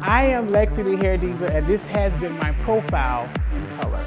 I am Lexie the Hair Diva, and this has been my profile in color.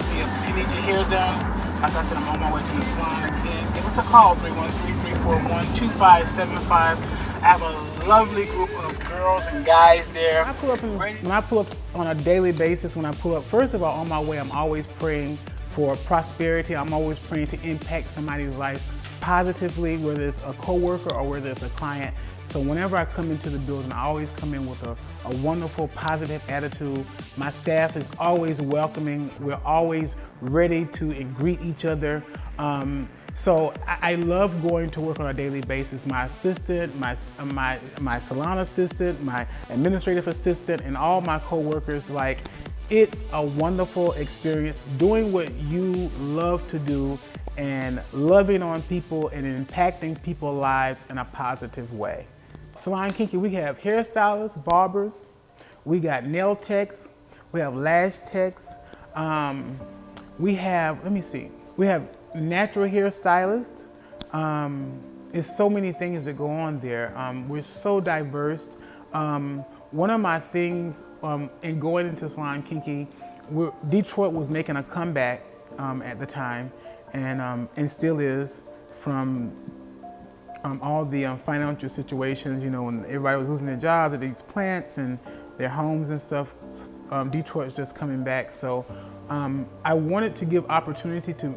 If you need your hair done, like I said, I'm on my way to the salon again. Give us a call, 313-341-2575. I have a lovely group of girls and guys there. When I pull up on a daily basis, first of all, on my way, I'm always praying for prosperity. I'm always praying to impact somebody's life positively, whether it's a coworker or whether it's a client. So whenever I come into the building, I always come in with a wonderful, positive attitude. My staff is always welcoming. We're always ready to greet each other. So I love going to work on a daily basis. My assistant, my salon assistant, my administrative assistant, and all my coworkers, like, it's a wonderful experience doing what you love to do and loving on people and impacting people's lives in a positive way. Salon Kinki, we have hairstylists, barbers, we got nail techs, we have lash techs, we have, we have natural hair stylists. It's so many things that go on there. We're so diverse. One of my things in going into Salon Kinki, Detroit was making a comeback at the time, and still is, from all the financial situations, you know, when everybody was losing their jobs at these plants and their homes and stuff. Detroit's just coming back. So I wanted to give opportunity to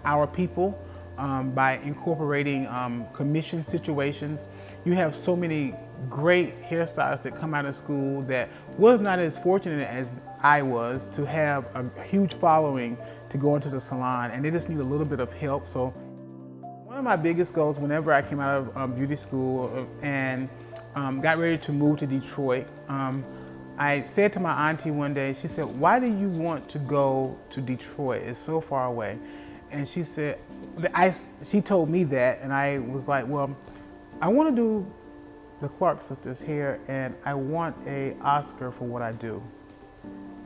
our people by incorporating commission situations. You have so many great hairstylists that come out of school that was not as fortunate as I was to have a huge following to go into the salon, and they just need a little bit of help. So one of my biggest goals whenever I came out of beauty school and got ready to move to Detroit, I said to my auntie one day, she said, "Why do you want to go to Detroit? It's so far away." And she said, she told me that, and I was like, well, I want to do the Clark sisters' hair, and I want an Oscar for what I do.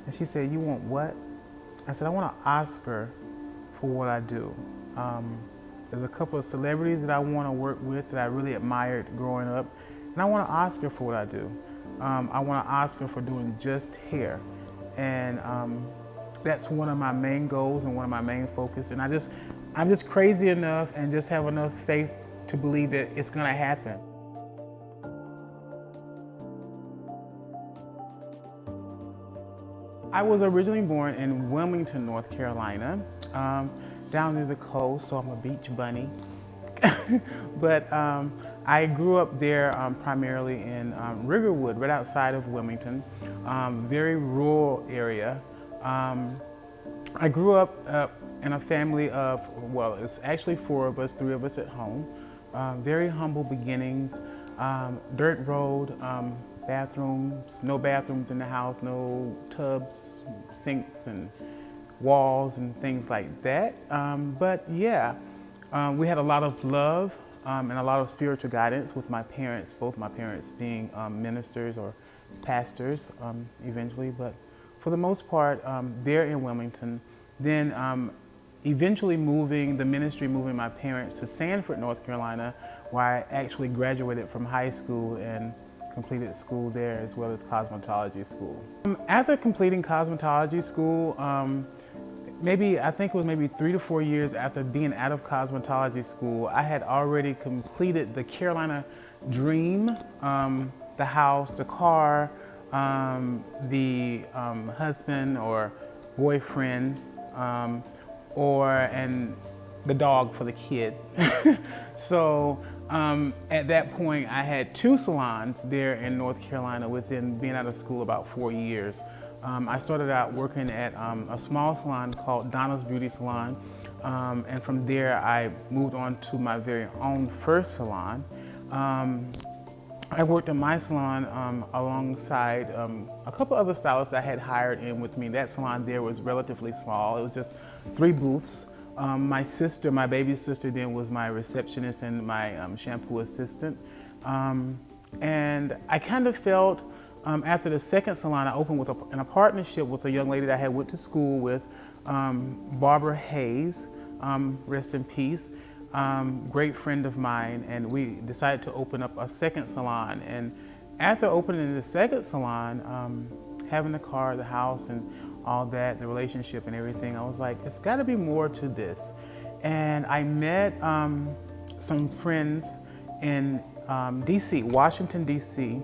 And she said, "You want what?" I said, "I want an Oscar for what I do." There's a couple of celebrities that I want to work with that I really admired growing up, and I want an Oscar for what I do. I want an Oscar for doing just hair, and that's one of my main goals and one of my main focus. And I'm just crazy enough and just have enough faith to believe that it's going to happen. I was originally born in Wilmington, North Carolina, down near the coast, so I'm a beach bunny. But I grew up there primarily in Riverwood, right outside of Wilmington, very rural area. I grew up in a family of, well, it's actually 4 of us, 3 of us at home. Very humble beginnings, dirt road, bathrooms, no bathrooms in the house, no tubs, sinks, and walls and things like that. But yeah, we had a lot of love and a lot of spiritual guidance with my parents, both my parents being ministers or pastors eventually, but for the most part, there in Wilmington. Then eventually moving my parents to Sanford, North Carolina, where I actually graduated from high school and completed school there, as well as cosmetology school. After completing cosmetology school, I think it was maybe 3 to 4 years after being out of cosmetology school, I had already completed the Carolina dream, the house, the car, the husband or boyfriend, and the dog for the kid. So at that point, I had 2 salons there in North Carolina within being out of school about 4 years. I started out working at a small salon called Donna's Beauty Salon, and from there I moved on to my very own first salon. I worked in my salon alongside a couple other stylists I had hired in with me. That salon there was relatively small. It was just 3 booths. My sister, my baby sister then was my receptionist and my shampoo assistant. And I kind of felt after the second salon I opened with in a partnership with a young lady that I had went to school with, Barbara Hayes, rest in peace. Great friend of mine, and we decided to open up a second salon. And after opening the second salon, having the car, the house, and all that, the relationship and everything, I was like, it's got to be more to this. And I met some friends in DC, Washington, DC,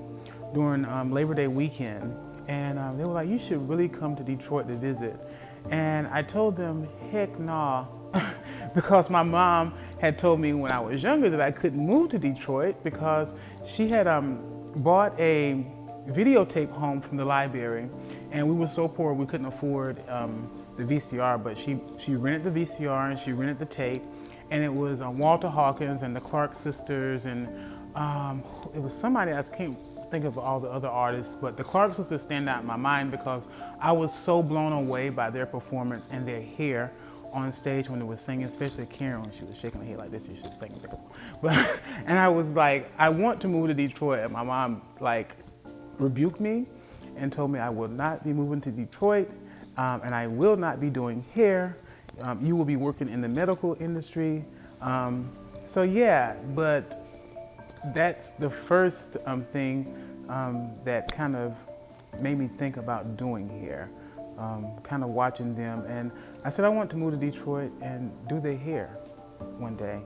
during Labor Day weekend. And they were like, you should really come to Detroit to visit. And I told them, heck nah, because my mom had told me when I was younger that I couldn't move to Detroit because she had bought a videotape home from the library, and we were so poor we couldn't afford the VCR, but she rented the VCR and she rented the tape, and it was Walter Hawkins and the Clark sisters, and it was somebody else. I can't think of all the other artists, but the Clark sisters stand out in my mind because I was so blown away by their performance and their hair on stage when they were singing, especially Karen when she was shaking her head like this, she was singing. But and I was like, I want to move to Detroit, and my mom like rebuked me and told me I will not be moving to Detroit, and I will not be doing hair. You will be working in the medical industry. So yeah, but that's the first thing that kind of made me think about doing hair. Kind of watching them, and I said I want to move to Detroit and do their hair one day.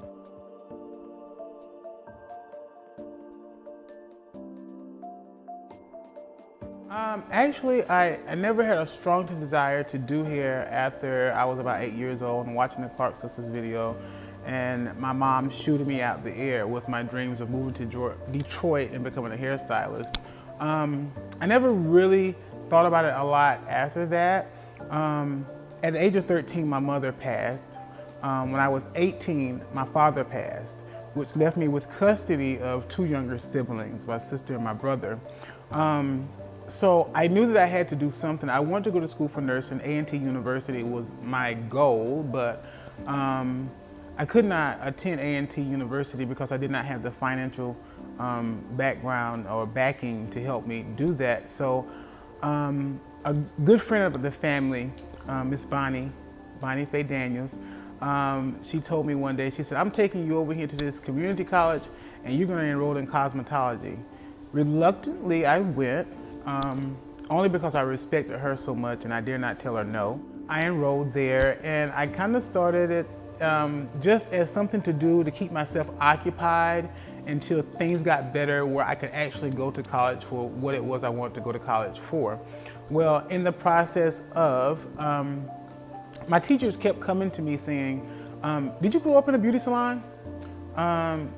Actually, I never had a strong desire to do hair after I was about 8 years old and watching the Clark sisters video, and my mom shooting me out the air with my dreams of moving to Detroit and becoming a hairstylist. I never really thought about it a lot after that. At the age of 13, my mother passed. When I was 18, my father passed, which left me with custody of 2 younger siblings, my sister and my brother. So I knew that I had to do something. I wanted to go to school for nursing. A&T University was my goal, but I could not attend A&T University because I did not have the financial background or backing to help me do that. So a good friend of the family, Miss Bonnie Faye Daniels, she told me one day, she said, I'm taking you over here to this community college and you're going to enroll in cosmetology. Reluctantly, I went, only because I respected her so much and I dare not tell her no. I enrolled there, and I kind of started it just as something to do to keep myself occupied until things got better where I could actually go to college for what it was I wanted to go to college for. Well, in the process of, my teachers kept coming to me saying, did you grow up in a beauty salon?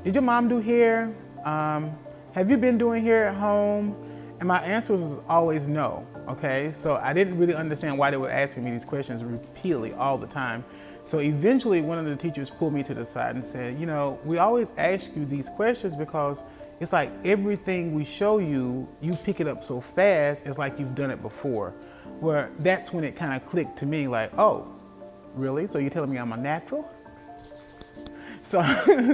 Did your mom do hair? Have you been doing hair at home? And my answer was always no, okay? So I didn't really understand why they were asking me these questions repeatedly all the time. So eventually one of the teachers pulled me to the side and said, you know, we always ask you these questions because it's like everything we show you, you pick it up so fast, it's like you've done it before. Well, that's when it kind of clicked to me like, oh, really? So you're telling me I'm a natural? So,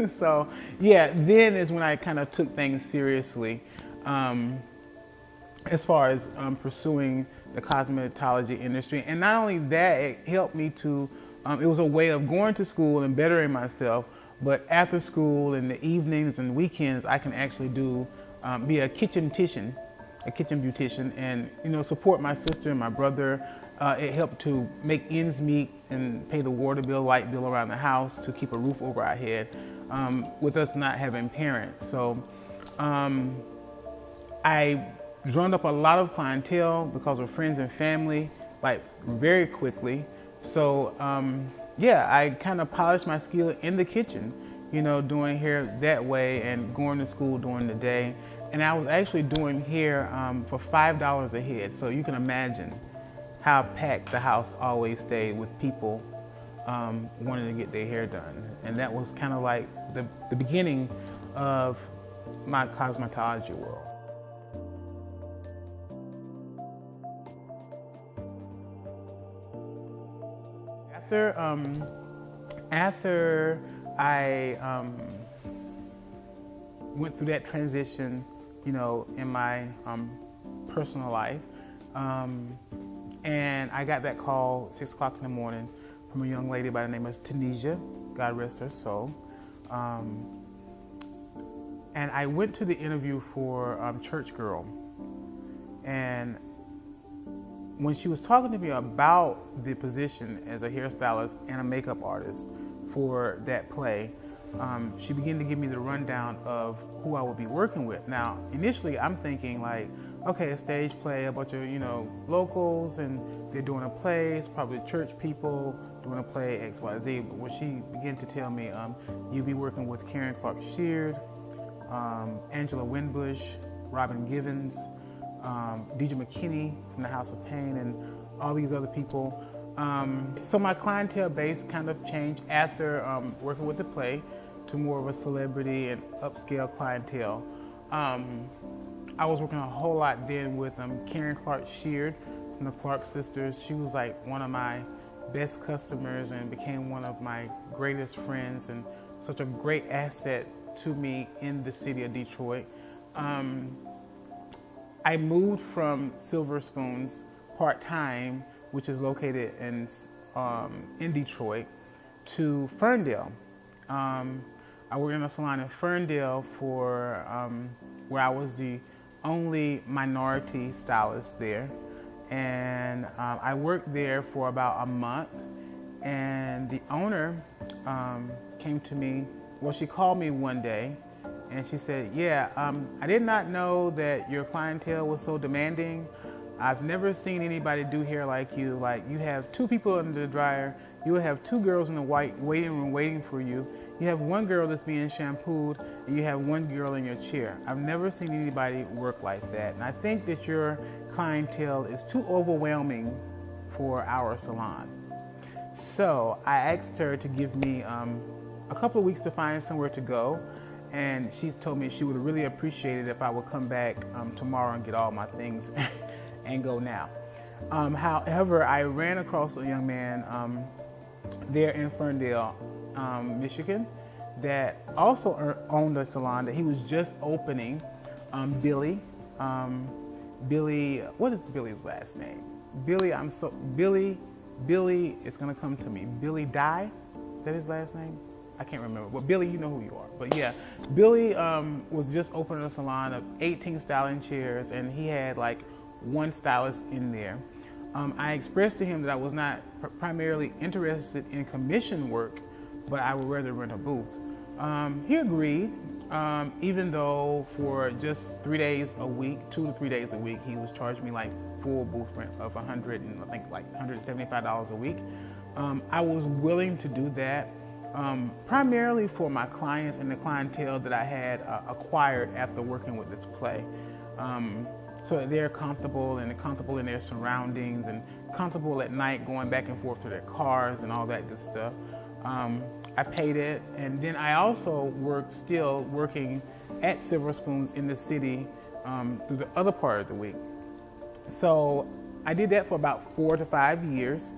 so yeah, then is when I kind of took things seriously. As far as pursuing the cosmetology industry. And not only that, it helped me to, it was a way of going to school and bettering myself, but after school in the evenings and weekends, I can actually do, be a kitchen beautician, and you know, support my sister and my brother. It helped to make ends meet and pay the water bill, light bill around the house to keep a roof over our head with us not having parents. So I drummed up a lot of clientele because of friends and family, like very quickly. So yeah, I kind of polished my skill in the kitchen, you know, doing hair that way and going to school during the day. And I was actually doing hair for $5 a head. So you can imagine how packed the house always stayed with people wanting to get their hair done. And that was kind of like the beginning of my cosmetology world. After I went through that transition, you know, in my personal life, and I got that call 6 o'clock in the morning from a young lady by the name of Tunisia, God rest her soul. And I went to the interview for Church Girl, and when she was talking to me about the position as a hairstylist and a makeup artist for that play, she began to give me the rundown of who I would be working with. Now, initially, I'm thinking like, okay, a stage play, a bunch of, you know, locals, and they're doing a play, it's probably church people doing a play, XYZ. But when she began to tell me, you'll be working with Karen Clark-Sheard, Angela Winbush, Robin Givens, DJ McKinney from the House of Pain, and all these other people. So my clientele base kind of changed after working with the play to more of a celebrity and upscale clientele. I was working a whole lot then with Karen Clark-Sheard from the Clark sisters. She was like one of my best customers and became one of my greatest friends and such a great asset to me in the city of Detroit. I moved from Silver Spoons part-time, which is located in Detroit, to Ferndale. I worked in a salon in Ferndale for where I was the only minority stylist there, and I worked there for about a month. And the owner came to me. Well, she called me one day, and she said, "Yeah, I did not know that your clientele was so demanding. I've never seen anybody do hair like you. Like, you have 2 people under the dryer. You will have 2 girls in the white waiting room waiting for you. You have 1 girl that's being shampooed, and you have 1 girl in your chair. I've never seen anybody work like that. And I think that your clientele is too overwhelming for our salon." So I asked her to give me a couple of weeks to find somewhere to go. And she told me she would really appreciate it if I would come back tomorrow and get all my things and go now. However, I ran across a young man there in Ferndale, Michigan, that also owned a salon that he was just opening, Billy. Billy, what is Billy's last name? Billy, it's gonna come to me. Billy Dye, is that his last name? I can't remember, but Billy, you know who you are. But yeah, Billy was just opening a salon of 18 styling chairs, and he had like 1 stylist in there. I expressed to him that I was not primarily interested in commission work, but I would rather rent a booth. He agreed, even though for just 3 days a week, 2 to 3 days a week, he was charging me like full booth rent of $175 a week. I was willing to do that. Primarily for my clients and the clientele that I had acquired after working with this play. So that they're comfortable in their surroundings and comfortable at night going back and forth to their cars and all that good stuff. I paid it, and then I also still working at Silver Spoons in the city through the other part of the week. So I did that for about 4 to 5 years.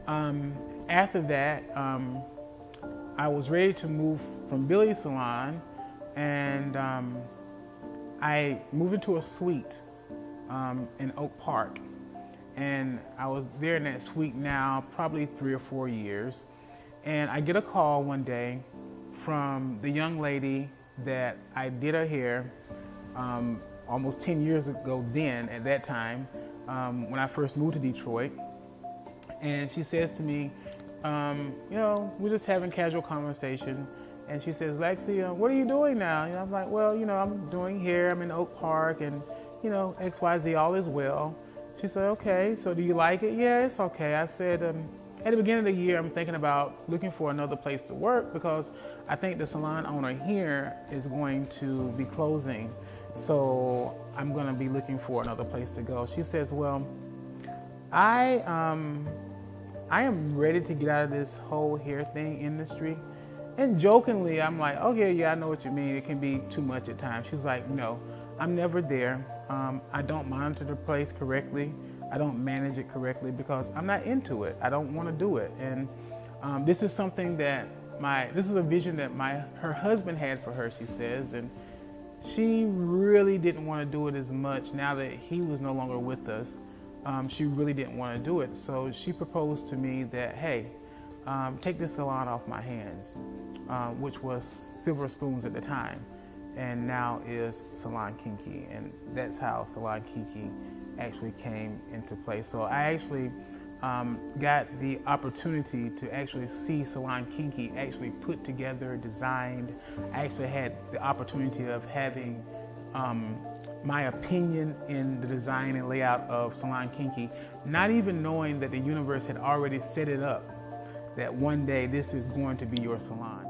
After that, I was ready to move from Billy's salon, and I moved into a suite in Oak Park. And I was there in that suite now probably 3 or 4 years. And I get a call one day from the young lady that I did her hair almost 10 years ago then, at that time, when I first moved to Detroit. And she says to me, you know, we're just having casual conversation. And she says, "Lexie, what are you doing now?" And I'm like, "Well, you know, I'm doing hair. I'm in Oak Park, and, you know, XYZ, all is well." She said, "Okay, so do you like it?" "Yeah, it's okay." I said, at the beginning of the year, I'm thinking about looking for another place to work because I think the salon owner here is going to be closing. So I'm going to be looking for another place to go. She says, "Well, I am ready to get out of this whole hair thing industry, And jokingly, I'm like, okay, yeah, I know what you mean. It can be too much at times. She's like, no, I'm never there. I don't monitor the place correctly. I don't manage it correctly because I'm not into it. I don't want to do it. And this is something that this is a vision that her husband had for her, she says, and she really didn't want to do it as much now that he was no longer with us. She really didn't want to do it. So she proposed to me that, hey, take this salon off my hands, which was Silver Spoons at the time, and now is Salon Kinki, and that's how Salon Kinki actually came into play. So I actually got the opportunity to actually see Salon Kinki actually put together, designed. I actually had the opportunity of having my opinion in the design and layout of Salon Kinki, not even knowing that the universe had already set it up, that one day this is going to be your salon.